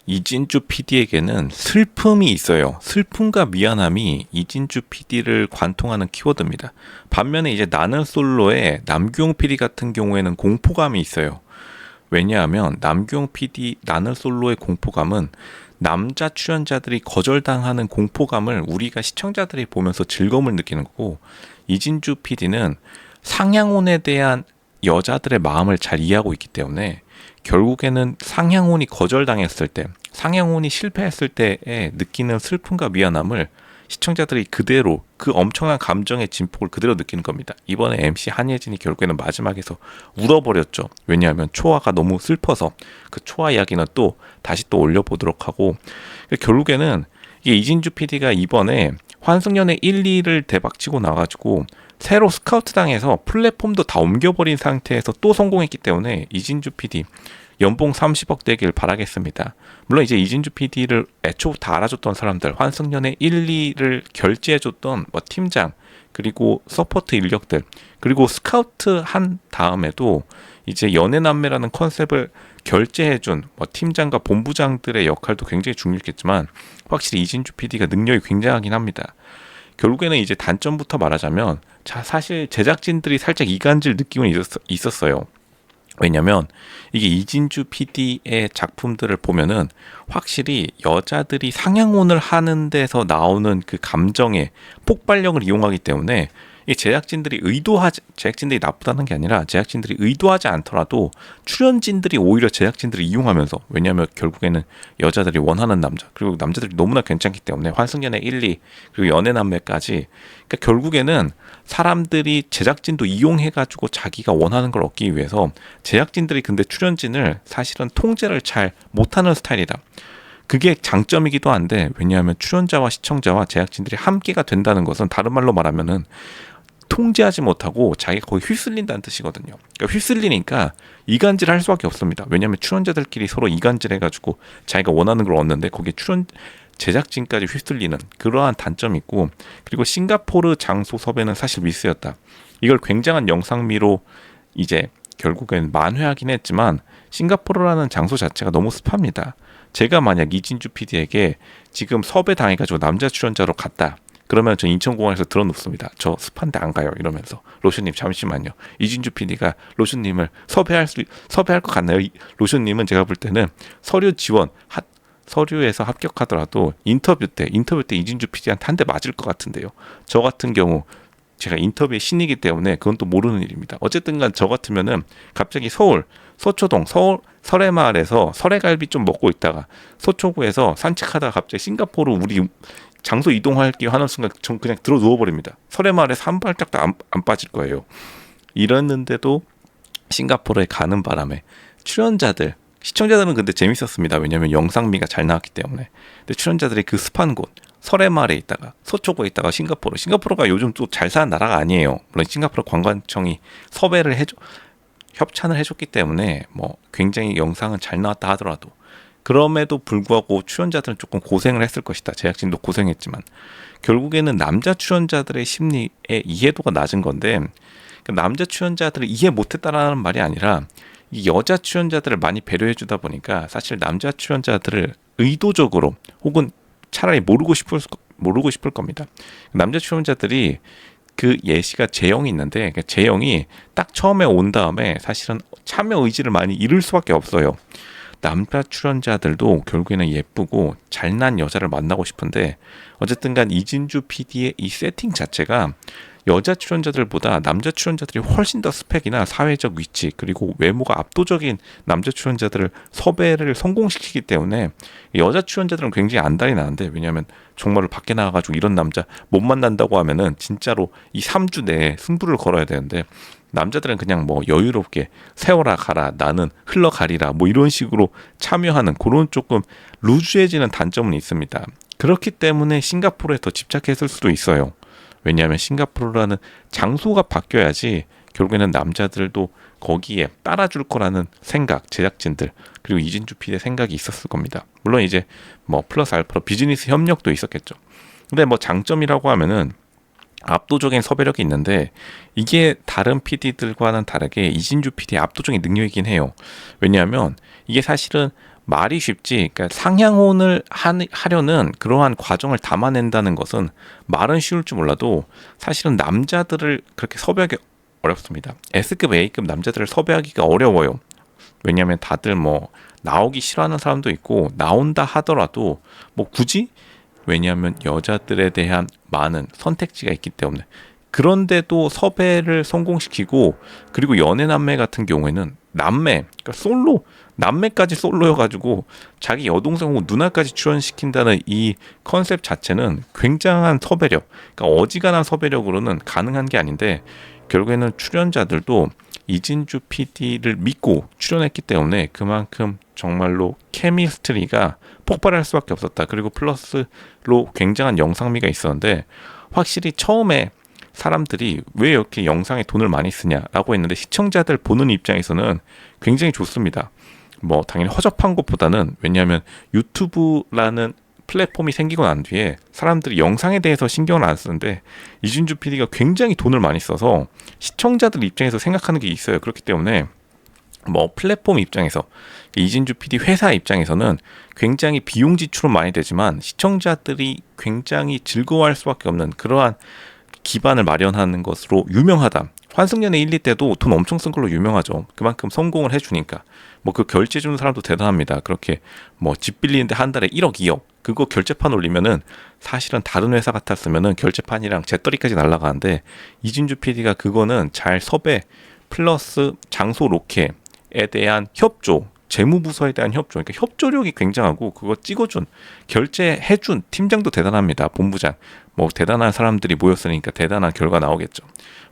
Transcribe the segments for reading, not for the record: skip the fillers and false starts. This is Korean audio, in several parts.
이진주 PD에게는 슬픔이 있어요. 슬픔과 미안함이 이진주 PD를 관통하는 키워드입니다. 반면에 이제 나는 솔로의 남규용 PD 같은 경우에는 공포감이 있어요. 왜냐하면 남규용 PD 나는 솔로의 공포감은 남자 출연자들이 거절당하는 공포감을 우리가 시청자들이 보면서 즐거움을 느끼는 거고, 이진주 PD는 상향혼에 대한 여자들의 마음을 잘 이해하고 있기 때문에 결국에는 상향혼이 거절당했을 때, 상향혼이 실패했을 때에 느끼는 슬픔과 미안함을 시청자들이 그대로 그 엄청난 감정의 진폭을 그대로 느끼는 겁니다. 이번에 MC 한예진이 결국에는 마지막에서 울어버렸죠. 왜냐하면 초아가 너무 슬퍼서. 그 초아 이야기는 또 다시 또 올려보도록 하고, 결국에는 이게 이진주 PD가 이번에 환승연애 1, 2를 대박치고 나가지고 새로 스카우트 당해서 플랫폼도 다 옮겨버린 상태에서 또 성공했기 때문에 이진주 PD 연봉 30억 되길 바라겠습니다. 물론 이제 이진주 PD를 애초부터 알아줬던 사람들, 환승연애 1, 2를 결제해줬던 뭐 팀장, 그리고 서포트 인력들, 그리고 스카우트 한 다음에도 이제 연애남매라는 컨셉을 결제해준 뭐 팀장과 본부장들의 역할도 굉장히 중요했겠지만, 확실히 이진주 PD가 능력이 굉장하긴 합니다. 결국에는 이제 단점부터 말하자면, 사실 제작진들이 살짝 이간질 느낌은 있었어요. 왜냐면 이게 이진주 PD의 작품들을 보면은 확실히 여자들이 상향혼을 하는 데서 나오는 그 감정의 폭발력을 이용하기 때문에, 이 제작진들이 나쁘다는 게 아니라 제작진들이 의도하지 않더라도 출연진들이 오히려 제작진들을 이용하면서, 왜냐하면 결국에는 여자들이 원하는 남자, 그리고 남자들이 너무나 괜찮기 때문에 환승연애 1, 2 그리고 연애남매까지, 그러니까 결국에는 사람들이 제작진도 이용해가지고 자기가 원하는 걸 얻기 위해서, 제작진들이 근데 출연진을 사실은 통제를 잘 못하는 스타일이다. 그게 장점이기도 한데, 왜냐하면 출연자와 시청자와 제작진들이 함께가 된다는 것은 다른 말로 말하면은 통제하지 못하고 자기가 거의 휩쓸린다는 뜻이거든요. 그러니까 휩쓸리니까 이간질 할 수밖에 없습니다. 왜냐하면 출연자들끼리 서로 이간질 해가지고 자기가 원하는 걸 얻는데, 거기에 제작진까지 휩쓸리는 그러한 단점이 있고, 그리고 싱가포르 장소 섭외는 사실 미스였다. 이걸 굉장한 영상미로 이제 결국엔 만회하긴 했지만, 싱가포르라는 장소 자체가 너무 습합니다. 제가 만약 이진주 PD에게 지금 섭외 당해가지고 남자 출연자로 갔다, 그러면 저 인천공항에서 들어눕습니다. 저 습한데 안 가요 이러면서. 로션님 잠시만요. 이진주 PD가 로션님을 섭외할 것 같나요? 로션님은 제가 볼 때는 서류에서 합격하더라도 인터뷰 때 이진주 PD한테 한 대 맞을 것 같은데요. 저 같은 경우 제가 인터뷰의 신이기 때문에 그건 또 모르는 일입니다. 어쨌든간 저 같으면은 갑자기 서초동 설해마을에서 설해갈비 좀 먹고 있다가 서초구에서 산책하다가 갑자기 싱가포르 우리 장소 이동할게요 하는 순간 전 그냥 들어 누워버립니다. 설해마을에서 한 발짝도 안 빠질 거예요. 이랬는데도 싱가포르에 가는 바람에 시청자들은 근데 재밌었습니다. 왜냐하면 영상미가 잘 나왔기 때문에. 근데 출연자들이 그 습한 곳 설해마을에 있다가 서초구에 있다가 싱가포르가 요즘 또 잘 사는 나라가 아니에요. 물론 싱가포르 관광청이 협찬을 해줬기 때문에 뭐 굉장히 영상은 잘 나왔다 하더라도, 그럼에도 불구하고 출연자들은 조금 고생을 했을 것이다. 제작진도 고생했지만 결국에는 남자 출연자들의 심리의 이해도가 낮은 건데, 남자 출연자들을 이해 못했다라는 말이 아니라 이 여자 출연자들을 많이 배려해 주다 보니까 사실 남자 출연자들을 의도적으로, 혹은 차라리 모르고 싶을 겁니다. 남자 출연자들이 그 예시가 재영이 있는데, 재영이 딱 처음에 온 다음에 사실은 참여 의지를 많이 잃을 수밖에 없어요. 남자 출연자들도 결국에는 예쁘고 잘난 여자를 만나고 싶은데, 어쨌든 간 이진주 PD의 이 세팅 자체가 여자 출연자들보다 남자 출연자들이 훨씬 더 스펙이나 사회적 위치, 그리고 외모가 압도적인 남자 출연자들을 섭외를 성공시키기 때문에 여자 출연자들은 굉장히 안달이 나는데, 왜냐하면 정말로 밖에 나가가지고 이런 남자 못 만난다고 하면은 진짜로 이 3주 내에 승부를 걸어야 되는데, 남자들은 그냥 뭐 여유롭게 세워라 가라, 나는 흘러가리라, 뭐 이런 식으로 참여하는 그런 조금 루즈해지는 단점은 있습니다. 그렇기 때문에 싱가포르에 더 집착했을 수도 있어요. 왜냐하면 싱가포르라는 장소가 바뀌어야지 결국에는 남자들도 거기에 따라줄 거라는 생각, 제작진들 그리고 이진주 PD의 생각이 있었을 겁니다. 물론 이제 뭐 플러스 알파로 비즈니스 협력도 있었겠죠. 근데 뭐 장점이라고 하면은 압도적인 섭외력이 있는데, 이게 다른 PD들과는 다르게 이진주 PD의 압도적인 능력이긴 해요. 왜냐하면 이게 사실은 말이 쉽지, 그러니까 상향혼을 하려는 그러한 과정을 담아낸다는 것은 말은 쉬울 줄 몰라도 사실은 남자들을 그렇게 섭외하기 어렵습니다. S급, A급 남자들을 섭외하기가 어려워요. 왜냐하면 다들 뭐 나오기 싫어하는 사람도 있고 나온다 하더라도 뭐 굳이, 왜냐하면 여자들에 대한 많은 선택지가 있기 때문에. 그런데도 섭외를 성공시키고, 그리고 연애 남매 같은 경우에는 남매, 그러니까 솔로, 남매까지 솔로여가지고 자기 여동생 혹은 누나까지 출연시킨다는 이 컨셉 자체는 굉장한 섭외력, 그러니까 어지간한 섭외력으로는 가능한 게 아닌데, 결국에는 출연자들도 이진주 PD를 믿고 출연했기 때문에 그만큼 정말로 케미스트리가 폭발할 수밖에 없었다. 그리고 플러스로 굉장한 영상미가 있었는데, 확실히 처음에 사람들이 왜 이렇게 영상에 돈을 많이 쓰냐라고 했는데, 시청자들 보는 입장에서는 굉장히 좋습니다. 뭐 당연히 허접한 것보다는, 왜냐하면 유튜브라는 플랫폼이 생기고 난 뒤에 사람들이 영상에 대해서 신경을 안 쓰는데, 이진주 PD가 굉장히 돈을 많이 써서 시청자들 입장에서 생각하는 게 있어요. 그렇기 때문에 뭐 플랫폼 입장에서, 이진주 PD 회사 입장에서는 굉장히 비용 지출은 많이 되지만 시청자들이 굉장히 즐거워할 수밖에 없는 그러한 기반을 마련하는 것으로 유명하다. 환승연애 1, 2 때도 돈 엄청 쓴 걸로 유명하죠. 그만큼 성공을 해주니까. 뭐 그 결제 주는 사람도 대단합니다. 그렇게 뭐 집 빌리는데 한 달에 1억, 2억 그거 결제판 올리면은 사실은 다른 회사 같았으면은 결제판이랑 재떨이까지 날아가는데, 이진주 PD가 그거는 잘 섭외 플러스 장소 로케에 대한 협조, 재무부서에 대한 협조, 그러니까 협조력이 굉장하고, 그거 찍어준, 결제해준 팀장도 대단합니다. 본부장, 뭐 대단한 사람들이 모였으니까 대단한 결과 나오겠죠.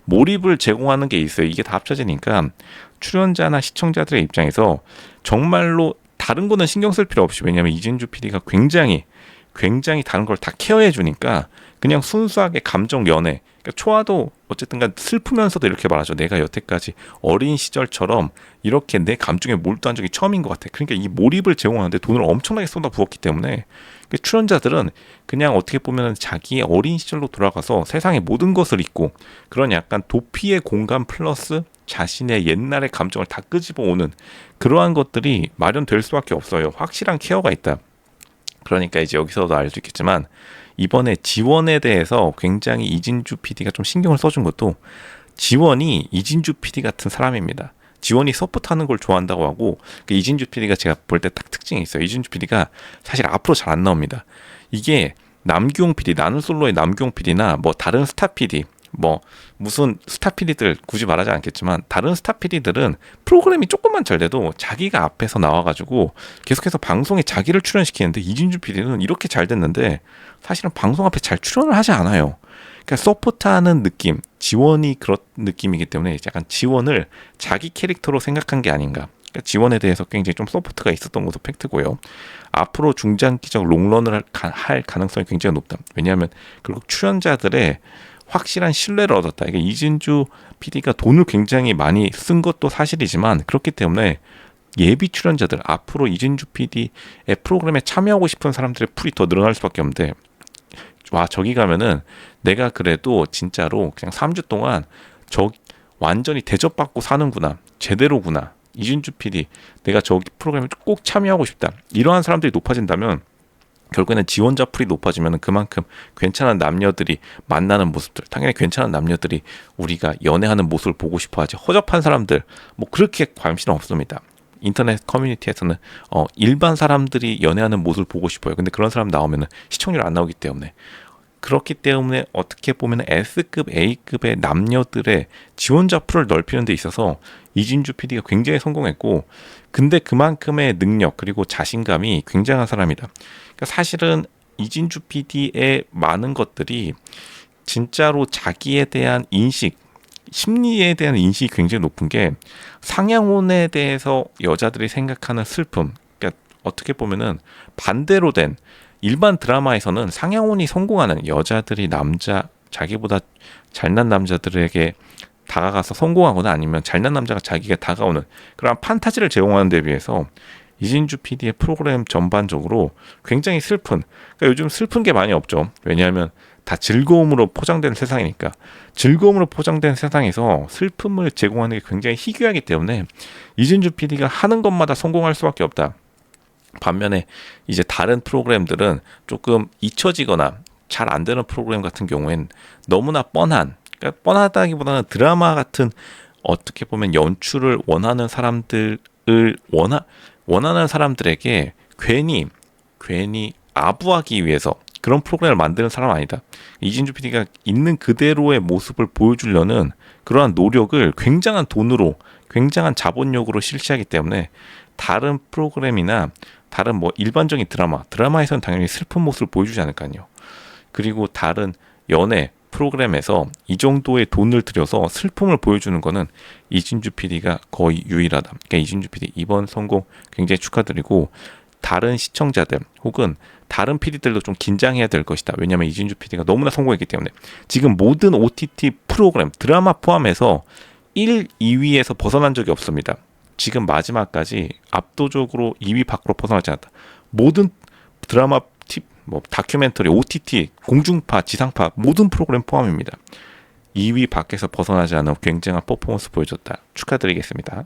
몰입을 제공하는 게 있어요. 이게 다 합쳐지니까 출연자나 시청자들의 입장에서 정말로 다른 거는 신경 쓸 필요 없이, 왜냐하면 이진주 PD가 굉장히 다른 걸 다 케어해 주니까 그냥 순수하게 감정 연애, 그러니까 초아도 어쨌든 간 슬프면서도 이렇게 말하죠. 내가 여태까지 어린 시절처럼 이렇게 내 감정에 몰두한 적이 처음인 것 같아. 그러니까 이 몰입을 제공하는데 돈을 엄청나게 쏟아부었기 때문에 출연자들은 그냥 어떻게 보면 자기의 어린 시절로 돌아가서 세상의 모든 것을 잊고, 그런 약간 도피의 공간 플러스 자신의 옛날의 감정을 다 끄집어 오는 그러한 것들이 마련될 수밖에 없어요. 확실한 케어가 있다. 그러니까 이제 여기서도 알 수 있겠지만, 이번에 지원에 대해서 굉장히 이진주 PD가 좀 신경을 써준 것도, 지원이 이진주 PD 같은 사람입니다. 지원이 서포트하는 걸 좋아한다고 하고, 이진주 PD가 제가 볼 때 딱 특징이 있어요. 이진주 PD가 사실 앞으로 잘 안 나옵니다. 이게 남규홍 PD, 나는 솔로의 남규홍 PD나 뭐 다른 스타 PD, 뭐 무슨 스타 PD들 굳이 말하지 않겠지만, 다른 스타 PD들은 프로그램이 조금만 잘 돼도 자기가 앞에서 나와가지고 계속해서 방송에 자기를 출연시키는데, 이진주 PD는 이렇게 잘 됐는데 사실은 방송 앞에 잘 출연을 하지 않아요. 그러니까 서포트하는 느낌, 지원이 그런 느낌이기 때문에 약간 지원을 자기 캐릭터로 생각한 게 아닌가. 그러니까 지원에 대해서 굉장히 좀 서포트가 있었던 것도 팩트고요. 앞으로 중장기적 롱런을 할 가능성이 굉장히 높다. 왜냐하면 결국 출연자들의 확실한 신뢰를 얻었다. 이게 이진주 PD가 돈을 굉장히 많이 쓴 것도 사실이지만, 그렇기 때문에 예비 출연자들, 앞으로 이진주 PD의 프로그램에 참여하고 싶은 사람들의 풀이 더 늘어날 수밖에 없는데, 와, 저기 가면은 내가 그래도 진짜로 그냥 3주 동안 완전히 대접받고 사는구나, 제대로구나, 이진주 PD 내가 저기 프로그램에 꼭 참여하고 싶다, 이러한 사람들이 높아진다면, 결국에는 지원자 풀이 높아지면 그만큼 괜찮은 남녀들이 만나는 모습들, 당연히 괜찮은 남녀들이 우리가 연애하는 모습을 보고 싶어 하지, 허접한 사람들 뭐 그렇게 관심은 없습니다. 인터넷 커뮤니티에서는 일반 사람들이 연애하는 모습을 보고 싶어요. 근데 그런 사람 나오면 시청률 안 나오기 때문에, 그렇기 때문에 어떻게 보면 S급, A급의 남녀들의 지원자 풀을 넓히는 데 있어서 이진주 PD가 굉장히 성공했고, 근데 그만큼의 능력 그리고 자신감이 굉장한 사람이다. 그러니까 사실은 이진주 PD의 많은 것들이 진짜로 자기에 대한 인식, 심리에 대한 인식이 굉장히 높은 게, 상향혼에 대해서 여자들이 생각하는 슬픔, 그러니까 어떻게 보면은 반대로 된, 일반 드라마에서는 상향혼이 성공하는, 여자들이 자기보다 잘난 남자들에게 다가가서 성공하거나 아니면 잘난 남자가 자기가 다가오는 그런 판타지를 제공하는 데 비해서, 이진주 PD의 프로그램 전반적으로 굉장히 슬픈, 그러니까 요즘 슬픈 게 많이 없죠. 왜냐하면 다 즐거움으로 포장된 세상이니까. 즐거움으로 포장된 세상에서 슬픔을 제공하는 게 굉장히 희귀하기 때문에 이진주 PD가 하는 것마다 성공할 수밖에 없다. 반면에 이제 다른 프로그램들은 조금 잊혀지거나 잘 안 되는 프로그램 같은 경우엔 너무나 그러니까 뻔하다기보다는 드라마 같은 어떻게 보면 연출을 원하는 사람들을 원하는 사람들에게 괜히 아부하기 위해서 그런 프로그램을 만드는 사람 아니다. 이진주 PD가 있는 그대로의 모습을 보여주려는 그러한 노력을 굉장한 돈으로, 굉장한 자본력으로 실시하기 때문에 다른 프로그램이나 다른 뭐 일반적인 드라마에서는 당연히 슬픈 모습을 보여주지 않을까요. 그리고 다른 연애 프로그램에서 이 정도의 돈을 들여서 슬픔을 보여주는 거는 이진주 PD가 거의 유일하다. 그러니까 이진주 PD 이번 성공 굉장히 축하드리고, 다른 시청자들 혹은 다른 PD들도 좀 긴장해야 될 것이다. 왜냐하면 이진주 PD가 너무나 성공했기 때문에 지금 모든 OTT 프로그램 드라마 포함해서 1, 2위에서 벗어난 적이 없습니다. 지금 마지막까지 압도적으로 2위 밖으로 벗어나지 않았다. 모든 드라마, 뭐 다큐멘터리, OTT, 공중파, 지상파 모든 프로그램 포함입니다. 2위 밖에서 벗어나지 않은 굉장한 퍼포먼스 보여줬다. 축하드리겠습니다.